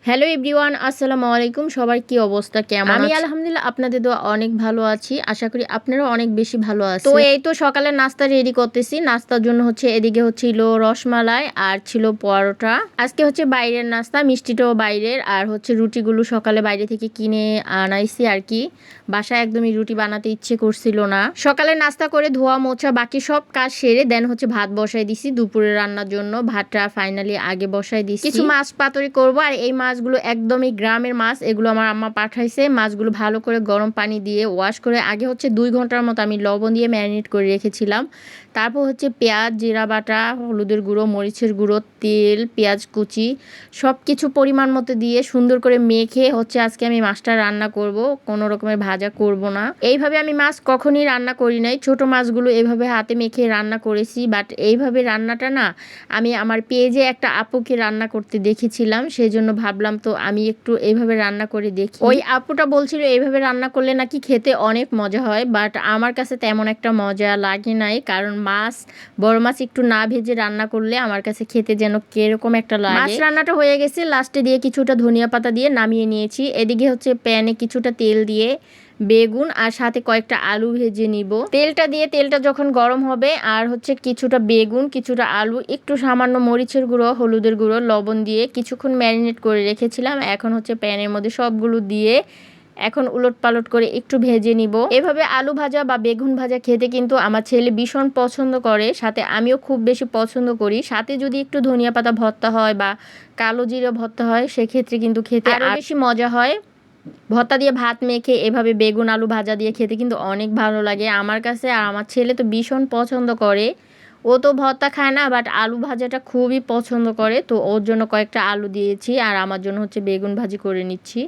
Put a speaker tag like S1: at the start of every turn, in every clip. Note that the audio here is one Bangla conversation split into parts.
S1: হ্যালো এভরিওয়ান, আসসালামু আলাইকুম। সবার কি অবস্থা, কেমন আছেন? আমি আলহামদুলিল্লাহ আপনাদের দোয়া অনেক ভালো আছি। আশা করি আপনারাও অনেক বেশি ভালো আছেন। তো এই তো সকালে নাস্তা রেডি করতেছি। নাস্তার জন্য এদিকে হচ্ছিল রসমালাই আর ছিল পরোটা। আজকে বাইরের নাস্তা, মিষ্টিটাও বাইরের, আর রুটিগুলো সকালে বাইরে থেকে কিনে আনাইছি আর কি। বাসায় একদমই রুটি বানাতে ইচ্ছে করছিল না। সকালে নাস্তা করে ধোয়া মোছা বাকি সব কাজ সেরে দেন ভাত বসাই দিছি দুপুরে রান্নার জন্য। ভাতটা ফাইনালি আগে বসাই দিছি। কিছু মাছ পাতুরি করবো, আর এই মাছগুলো একদমই গ্রামের মাছ। এগুলো আমার আম্মা পাঠাইছে। মাছগুলো ভালো করে গরম পানি দিয়ে ওয়াশ করে আগে 2 ঘন্টার মতো আমি লবণ দিয়ে ম্যারিনেট করে রেখেছিলাম। তারপর পেঁয়াজ, জিরা বাটা, হলুদের গুঁড়ো, মরিচের গুঁড়ো, তেল, পেঁয়াজ কুচি সব কিছু পরিমাণ মতো দিয়ে সুন্দর করে মেখে আজকে আমি মাছটা রান্না করব। কোনো রকমের ভাজা করব না। এইভাবে আমি মাছ কখনই রান্না করি নাই। ছোট মাছগুলো এইভাবে হাতে মেখে রান্না করেছি, বাট এইভাবে রান্নাটা না আমি আমার পেজে একটা আপুকে রান্না করতে দেখেছিলাম, সেই জন্য ভাবলাম তো আমি একটু এইভাবে রান্না করে দেখি। ওই আপুটা বলছিল এইভাবে রান্না করলে নাকি খেতে অনেক মজা হয়, বাট আমার কাছে তেমন একটা মজা লাগে নাই। কারণ বড় মাছ একটু না ভেজে রান্না করলে আমার কাছে খেতে যেন কিরকম একটা লাগে। মাছ রান্নাটা হয়ে গেছে, লাস্টে দিয়ে কিছুটা ধনিয়া পাতা দিয়ে নামিয়ে নিয়েছি। এদিকে প্যানে কিছুটা তেল দিয়ে বেগুন আর সাথে কয়েকটা আলু ভেজে নিব। তেলটা যখন গরম হবে, আর কিছুটা বেগুন, কিছুটা আলু, একটু সামান্য মরিচের গুঁড়ো, হলুদের গুঁড়ো, লবণ দিয়ে কিছুক্ষণ ম্যারিনেট করে রেখেছিলাম। এখন প্যানের মধ্যে সবগুলো দিয়ে এখন উলট পালট করে একটু ভেজে নিব। এভাবে আলু ভাজা বা বেগুন ভাজা খেতে কিন্তু আমার ছেলে ভীষণ পছন্দ করে, সাথে আমিও খুব বেশি পছন্দ করি। সাথে যদি একটু ধনিয়া পাতা ভর্তা হয় বা কালো জিরা ভর্তা হয়, সেক্ষেত্রে কিন্তু খেতে আরো বেশি মজা হয়। ভর্তা দিয়ে ভাত মেখে এভাবে বেগুন আলু ভাজা দিয়ে খেতে কিন্তু অনেক ভালো লাগে আমার কাছে। আর আমার ছেলে তো ভীষণ পছন্দ করে। ও তো ভর্তা খায় না, বাট আলু ভাজাটা খুবই পছন্দ করে। তো ওর জন্য কয়েকটা আলু দিয়েছি, আর আমার জন্য বেগুন ভাজি করে নিচ্ছি।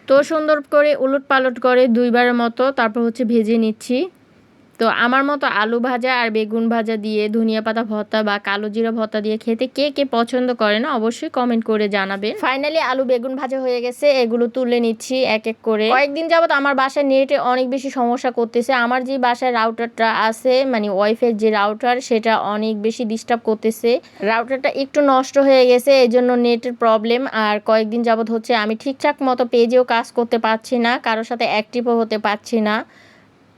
S1: তো সুন্দর করে উলট পালট করে 2 বারের মতো তারপর ভেজে নিচ্ছি। তো আমার মতো আলু ভাজা আর বেগুন ভাজা দিয়ে ধনিয়া পাতা ভর্তা বা কালো জিরা ভর্তা দিয়ে খেতে কে কে পছন্দ করে না অবশ্যই কমেন্ট করে জানাবেন। ফাইনালি আলু বেগুন ভাজা হয়ে গেছে, এগুলো তুলে নিচ্ছি এক এক করে। কয়েকদিন যাবত আমার বাসায় নেটে অনেক বেশি সমস্যা করতেছে। আমার যে বাসায় রাউটারটা আছে, মানে ওয়াইফাই যে রাউটার, সেটা অনেক বেশি ডিস্টার্ব করতেছে। রাউটারটা একটু নষ্ট হয়ে গেছে, এই জন্য নেটের প্রবলেম। আর কয়েকদিন যাবত আমি ঠিকঠাক মতো পেজেও কাজ করতে পারছি না, কারোর সাথে অ্যাক্টিভও হতে পারছি না।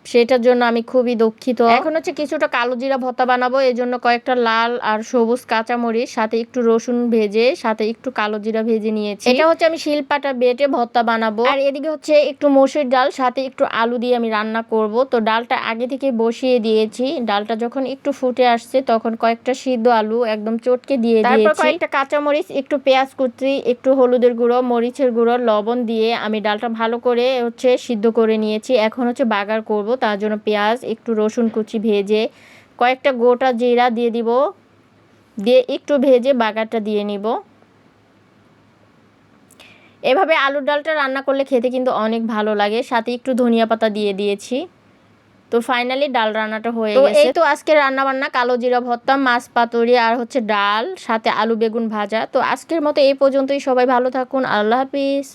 S1: সেটার জন্য আমি খুবই দুঃখিত। এখন কিছুটা কালো জিরা ভর্তা বানাবো, এই জন্য কয়েকটা লাল আর সবুজ কাঁচামরিচ, সাথে একটু রসুন ভেজে, সাথে একটু কালো জিরা ভেজে নিয়েছি। এটা আমি শিলপাটা বেটে ভর্তা বানাবো। আর এদিকে একটু মসুর ডাল, সাথে একটু আলু দিয়ে আমি রান্না করব। তো ডালটা আগে থেকে বসিয়ে দিয়েছি। ডালটা যখন একটু ফুটে আসছে, তখন কয়েকটা সিদ্ধ আলু একদম চটকে দিয়ে দিয়েছি। তারপর কয়েকটা কাঁচামরিচ, একটু পেঁয়াজ কুচি, একটু হলুদের গুঁড়ো, মরিচের গুঁড়ো, লবণ দিয়ে আমি ডালটা ভালো করে সিদ্ধ করে নিয়েছি। এখন বাগার করব। তার জন্য পেঁয়াজ, একটু রসুন কুচি ভেজে, কয়েকটা গোটা জিরা দিয়ে দিব, দিয়ে একটু ভেজে বাগারটা দিয়ে নিব। এভাবে আলুর ডালটা রান্না করলে খেতে কিন্তু অনেক ভালো লাগে। সাথে একটু ধনিয়া পাতা দিয়ে দিয়েছি। তো ফাইনালি ডাল রান্নাটা হয়ে গেছে। এই তো আজকে রান্না বান্না কালো জিরা ভর্তা, মাছ পাতুরি, আর ডাল, সাথে আলু বেগুন ভাজা। তো আজকের মতো এই পর্যন্তই। সবাই ভালো থাকুন। আল্লাহ হাফিজ।